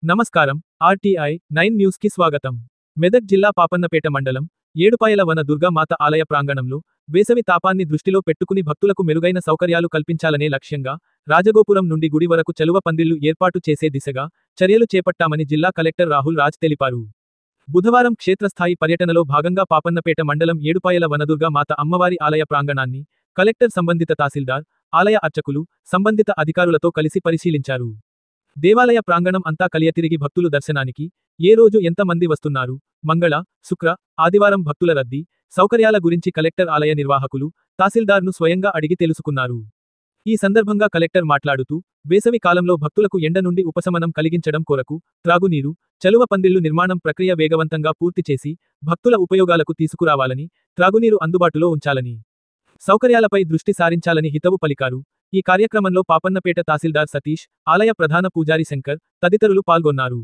నమస్కారం. RTI 9 news కి స్వాగతం. మెదక్ జిల్లా పాపన్నపేట మండలం ఏడుపాయల వన దుర్గామాత ఆలయ ప్రాంగణంలో వేసవి తాపాన్ని దృష్టిలో పెట్టుకుని భక్తులకు మెరుగైన సౌకర్యాలు కల్పించాలనే లక్ష్యంగా రాజగోపురం నుండి గుడి వరకు చలువ పందిళ్లు ఏర్పాటు చేసే దిశగా చర్యలు చేపట్టామని జిల్లా కలెక్టర్ రాహుల్ రాజ్ తెలిపారు. బుధవారం క్షేత్రస్థాయి పర్యటనలో భాగంగా పాపన్నపేట మండలం ఏడుపాయల వనదుర్గా మాత అమ్మవారి ఆలయ ప్రాంగణాన్ని కలెక్టర్ సంబంధిత తహసీల్దార్, ఆలయ అర్చకులు, సంబంధిత అధికారులతో కలిసి పరిశీలించారు. దేవాలయ ప్రాంగణం అంతా కలియతిరిగి భక్తులు దర్శనానికి ఏ రోజు ఎంత మంది వస్తున్నారు, మంగళ, శుక్ర, ఆదివారం భక్తుల రద్దీ, సౌకర్యాల గురించి కలెక్టర్ ఆలయ నిర్వాహకులు, తహసీల్దార్ను స్వయంగా అడిగి తెలుసుకున్నారు. ఈ సందర్భంగా కలెక్టర్ మాట్లాడుతూ, వేసవి కాలంలో భక్తులకు ఎండ నుండి ఉపశమనం కలిగించడం కొరకు త్రాగునీరు, చలువ పందిళ్లు నిర్మాణం ప్రక్రియ వేగవంతంగా పూర్తి చేసి భక్తుల ఉపయోగాలకు తీసుకురావాలని, త్రాగునీరు అందుబాటులో ఉంచాలని, సౌకర్యాలపై దృష్టి సారించాలని హితవు పలికారు. ఈ కార్యక్రమంలో పాపన్నపేట తహసీల్దార్ సతీష్, ఆలయ ప్రధాన పూజారి శంకర్ తదితరులు పాల్గొన్నారు.